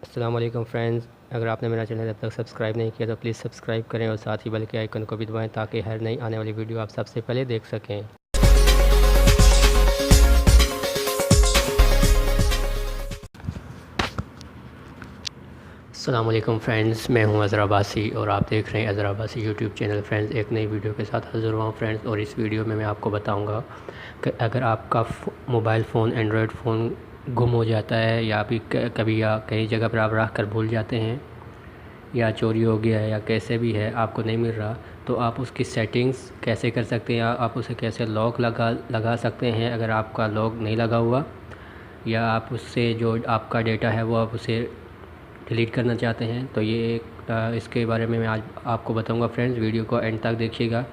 अस्सलाम वालेकुम फ्रेंड्स। अगर आपने मेरा चैनल अब तक सब्सक्राइब नहीं किया तो प्लीज़ सब्सक्राइब करें और साथ ही बेल के आइकन को भी दबाएं ताकि हर नई आने वाली वीडियो आप सबसे पहले देख सकें। अस्सलाम वालेकुम फ्रेंड्स, मैं हूं अज़हर अब्बासी और आप देख रहे हैं Azhar Abbasi YouTube channel. Friends, एक नई वीडियो के साथ हाज़िर हुआ हूं फ्रेंड्स। और इस वीडियो में मैं आपको बताऊंगा कि अगर आपका मोबाइल फ़ोन एंड्रॉयड फ़ोन गुम हो जाता है या भी कभी या कई जगह पर आप रख कर भूल जाते हैं या चोरी हो गया है या कैसे भी है आपको नहीं मिल रहा, तो आप उसकी सेटिंग्स कैसे कर सकते हैं या आप उसे कैसे लॉक लगा सकते हैं। अगर आपका लॉक नहीं लगा हुआ या आप उससे जो आपका डेटा है वो आप उसे डिलीट करना चाहते हैं, तो ये इसके बारे में मैं आज आपको बताऊंगा फ्रेंड्स। वीडियो को एंड तक देखिएगा।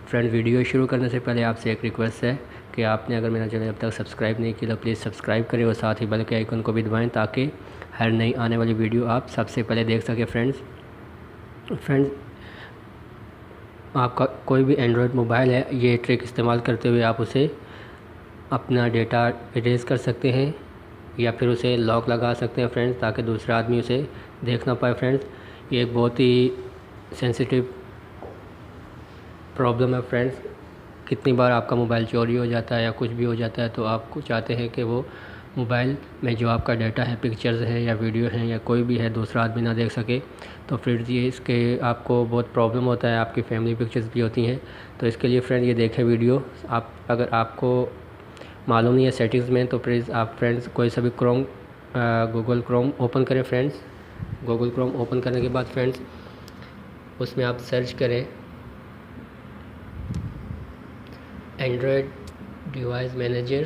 फ्रेंड्स, वीडियो शुरू करने से पहले आपसे एक रिक्वेस्ट है कि आपने अगर मेरा चैनल अब तक सब्सक्राइब नहीं किया तो प्लीज़ सब्सक्राइब करें और साथ ही बेल के आइकन को भी दबाएं ताकि हर नई आने वाली वीडियो आप सबसे पहले देख सकें। फ्रेंड्स, आपका कोई भी एंड्रॉयड मोबाइल है, ये ट्रिक इस्तेमाल करते हुए आप उसे अपना डेटा इरेज़ कर सकते हैं या फिर उसे लॉक लगा सकते हैं फ्रेंड्स, ताकि दूसरा आदमी उसे देख ना पाए। फ्रेंड्स, ये एक बहुत ही सेंसिटिव प्रॉब्लम है फ्रेंड्स। कितनी बार आपका मोबाइल चोरी हो जाता है या कुछ भी हो जाता है तो आपको चाहते हैं कि वो मोबाइल में जो आपका डाटा है, पिक्चर्स है या वीडियो है या कोई भी है, दूसरा आदमी ना देख सके। तो फिर ये इसके आपको बहुत प्रॉब्लम होता है, आपकी फैमिली पिक्चर्स भी होती हैं। तो इसके लिए फ्रेंड ये देखें वीडियो। आप अगर आपको मालूम नहीं है सेटिंग्स में, तो प्लीज़ आप फ्रेंड्स कोई सा भी गूगल क्रोम ओपन करें फ्रेंड्स। गूगल क्रोम ओपन करने के बाद फ्रेंड्स उसमें आप सर्च करें एंड्रॉयड डिवाइस मैनेजर।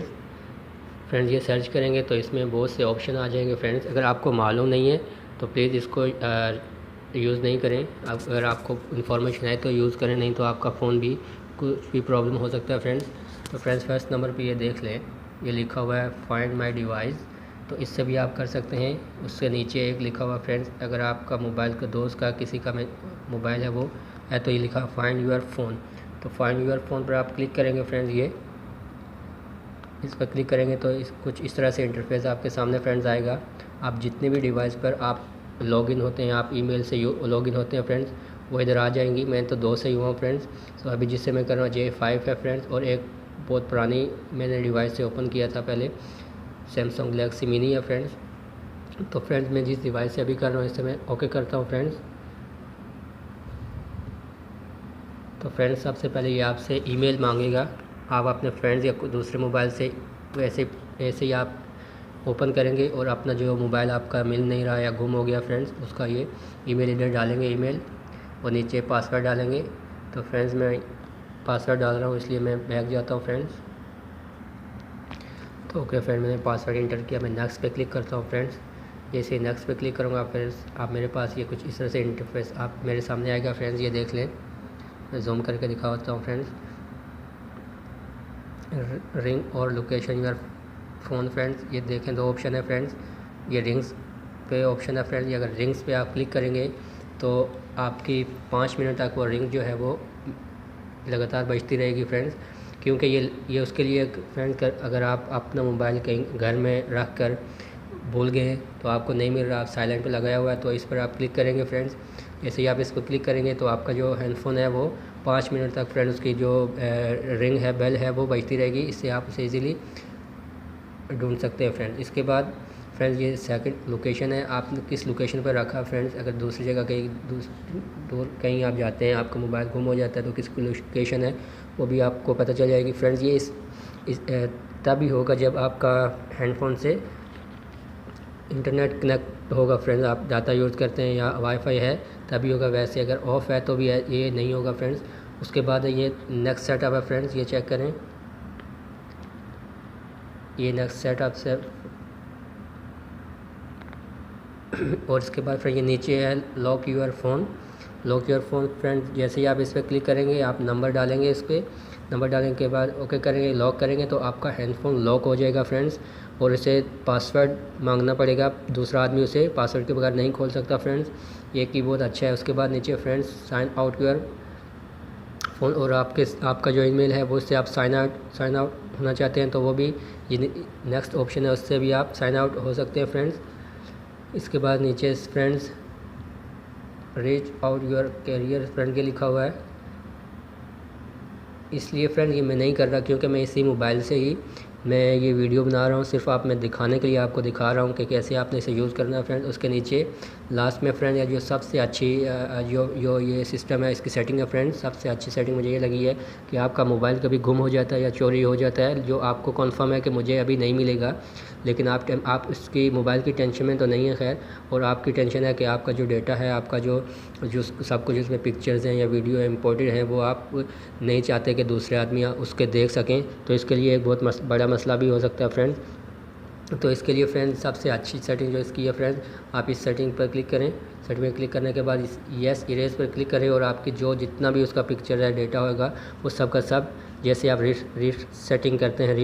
फ्रेंड्स, ये सर्च करेंगे तो इसमें बहुत से ऑप्शन आ जाएंगे फ्रेंड्स। अगर आपको मालूम नहीं है तो प्लीज़ इसको यूज़ नहीं करें। अगर आपको इन्फॉर्मेशन है तो यूज़ करें, नहीं तो आपका फ़ोन भी कुछ भी प्रॉब्लम हो सकता है फ्रेंड्स। तो फ्रेंड्स, फर्स्ट नंबर पे ये देख लें, ये लिखा हुआ है फाइंड माय डिवाइस। तो इससे भी आप कर सकते हैं। उससे नीचे एक लिखा हुआ फ्रेंड्स, अगर आपका मोबाइल का दोस्त का किसी का मोबाइल है वो है तो ये लिखा फाइंड यूर फ़ोन। तो फाइंड यूर फ़ोन पर आप क्लिक करेंगे फ्रेंड्स। ये इस पर क्लिक करेंगे तो कुछ इस तरह से इंटरफेस आपके सामने फ्रेंड्स आएगा। आप जितने भी डिवाइस पर आप लॉगिन होते हैं, आप ईमेल से लॉगिन होते हैं फ्रेंड्स, वो इधर आ जाएंगी। मैं तो 2 से ही हुआ हूँ फ्रेंड्स। तो अभी जिससे मैं कर रहा हूँ J5 है फ्रेंड्स, और एक बहुत पुरानी मैंने डिवाइस से ओपन किया था पहले, सैमसंग गैलेक्सी मिनी है फ्रेंड्स। तो फ्रेंड्स, मैं जिस डिवाइस से अभी कर रहा हूँ इससे मैं ओके करता हूँ फ्रेंड्स। तो फ्रेंड्स, सबसे पहले ये आपसे ईमेल मांगेगा। आप अपने फ्रेंड्स या दूसरे मोबाइल से ऐसे ही आप ओपन करेंगे और अपना जो मोबाइल आपका मिल नहीं रहा या गुम हो गया फ्रेंड्स, उसका ये ईमेल इधर डालेंगे, ईमेल, और नीचे पासवर्ड डालेंगे। तो फ्रेंड्स, मैं पासवर्ड डाल रहा हूँ इसलिए मैं बैक जाता हूँ फ्रेंड्स। तो ओके फ्रेंड, मैंने पासवर्ड इंटर किया। मैं नेक्स्ट पे क्लिक करता हूँ फ्रेंड्स। जैसे नेक्स्ट पे क्लिक करूँगा फ्रेंड्स, आप मेरे पास ये कुछ इस तरह से इंटरफेस आप मेरे सामने आएगा फ्रेंड्स। ये देख लें, मैं जूम करके दिखाता हूँ फ्रेंड्स। रिंग और लोकेशन यूर फ़ोन फ्रेंड्स, ये देखें 2 ऑप्शन है फ्रेंड्स। ये रिंग्स पे ऑप्शन है फ्रेंड्स। ये अगर रिंग्स पे आप क्लिक करेंगे तो आपकी 5 मिनट तक वो रिंग जो है वो लगातार बजती रहेगी फ्रेंड्स। क्योंकि ये उसके लिए फ्रेंड्स, अगर आप अपना मोबाइल कहीं घर में रख कर भूल गए तो आपको नहीं मिल रहा, आप साइलेंट पे लगाया हुआ है, तो इस पर आप क्लिक करेंगे फ्रेंड्स। जैसे ही आप इस पर क्लिक करेंगे तो आपका जो हेडफोन है वो 5 मिनट तक फ्रेंड्स उसकी जो रिंग है, बेल है, वो बजती रहेगी। इससे आप उसे ईज़िली ढूंढ सकते हैं फ्रेंड्स। इसके बाद फ्रेंड्स, ये सेकंड लोकेशन है, आपने किस लोकेशन पर रखा फ्रेंड्स। अगर दूसरी जगह कहीं दूर कहीं आप जाते हैं, आपका मोबाइल गुम हो जाता है, तो किस लोकेशन है वो भी आपको पता चल जाएगी फ्रेंड्स। ये इस तभी होगा जब आपका हैंडफोन से इंटरनेट कनेक्ट होगा फ्रेंड्स, आप डाटा यूज़ करते हैं या वाईफाई है तभी होगा। वैसे अगर ऑफ़ है तो भी ये नहीं होगा फ्रेंड्स। उसके बाद ये नेक्स्ट सेटअप है फ्रेंड्स, ये चेक करें, ये नेक्स्ट सेटअप से और इसके बाद फिर ये नीचे है lock your phone. Lock your phone friends, जैसे ही आप इस पर क्लिक करेंगे आप नंबर डालेंगे, इस पर नंबर डालने के बाद ओके करेंगे, लॉक करेंगे तो आपका हैंडफोन लॉक हो जाएगा फ्रेंड्स। और इसे पासवर्ड मांगना पड़ेगा, दूसरा आदमी उसे पासवर्ड के बगैर नहीं खोल सकता फ्रेंड्स। ये की बहुत अच्छा है। उसके बाद नीचे friends sign out your phone, और आपका जो ईमेल है वो उससे आप साइन आउट होना चाहते हैं तो वो भी ये नेक्स्ट ऑप्शन है, उससे भी आप साइन आउट हो सकते हैं फ्रेंड्स। इसके बाद नीचे friends reach out your carrier friend के लिखा हुआ है। इसलिए फ्रेंड ये मैं नहीं कर रहा क्योंकि मैं इसी मोबाइल से ही मैं ये वीडियो बना रहा हूँ। सिर्फ आप मैं दिखाने के लिए आपको दिखा रहा हूँ कि कैसे आपने इसे यूज़ करना है फ्रेंड। उसके नीचे लास्ट में फ्रेंड या जो सबसे अच्छी जो ये सिस्टम है, इसकी सेटिंग है फ्रेंड, सबसे अच्छी सेटिंग मुझे ये लगी है कि आपका मोबाइल कभी गुम हो जाता है या चोरी हो जाता है, जो आपको कन्फर्म है कि मुझे अभी नहीं मिलेगा, लेकिन आप इसकी मोबाइल की टेंशन में तो नहीं है खैर, और आपकी टेंशन है कि आपका जो डेटा है, आपका जो सब कुछ इसमें पिक्चर्स हैं या वीडियो इम्पोर्टेड हैं वो आप नहीं चाहते कि दूसरे आदमी उसके देख सकें। तो इसके लिए एक बहुत बड़ा मसला भी हो सकता है फ्रेंड्स। तो इसके लिए फ्रेंड्स सबसे अच्छी सेटिंग जो इसकी है फ्रेंड्स, आप इस सेटिंग पर क्लिक करें। सेटिंग में क्लिक करने के बाद येस इरेज पर क्लिक करें और आपकी जो जितना भी उसका पिक्चर है, डेटा होगा, वो सब का सब जैसे आप रीसेटिंग करते हैं,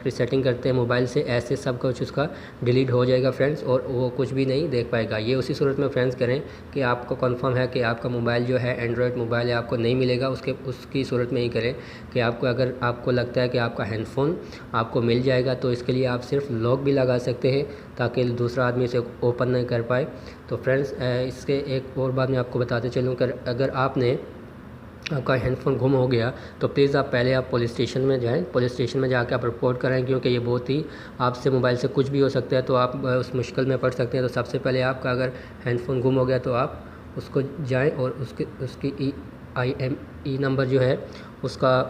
रीसेटिंग करते हैं मोबाइल से, ऐसे सब कुछ उसका डिलीट हो जाएगा फ्रेंड्स, और वो कुछ भी नहीं देख पाएगा। ये उसी सूरत में फ्रेंड्स करें कि आपको कंफर्म है कि आपका मोबाइल जो है एंड्रॉयड मोबाइल है, आपको नहीं मिलेगा, उसकी सूरत में ही करें कि आपको अगर आपको लगता है कि आपका हैंडफोन आपको मिल जाएगा, तो इसके लिए आप सिर्फ लॉक भी लगा सकते हैं ताकि दूसरा आदमी इसे ओपन नहीं कर पाए। तो फ्रेंड्स इसके एक और बात मैं आपको बताते चलूँ कि अगर आपका हैंडफोन गुम हो गया तो प्लीज़ आप पहले पुलिस स्टेशन में जाएं। पुलिस स्टेशन में जाकर आप रिपोर्ट कराएं, क्योंकि ये बहुत ही आपसे मोबाइल से कुछ भी हो सकता है, तो आप उस मुश्किल में पड़ सकते हैं। तो सबसे पहले आपका अगर हैंडफोन गुम हो गया तो आप उसको जाएं और उसकी IMEI नंबर जो है उसका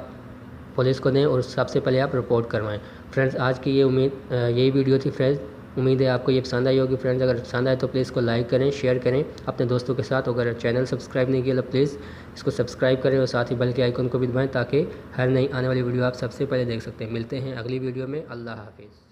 पुलिस को दें और सबसे पहले आप रिपोर्ट करवाएँ। फ्रेंड्स आज की यही वीडियो थी फ्रेंड्स। उम्मीद है आपको ये पसंद आई होगी फ्रेंड्स। अगर पसंद आए तो प्लीज़ इसको लाइक करें, शेयर करें अपने दोस्तों के साथ। अगर चैनल सब्सक्राइब नहीं किया तो प्लीज़ इसको सब्सक्राइब करें और साथ ही बेल के आइकन को भी दबाएं ताकि हर नई आने वाली वीडियो आप सबसे पहले देख सकते हैं। मिलते हैं अगली वीडियो में। अल्लाह हाफिज़।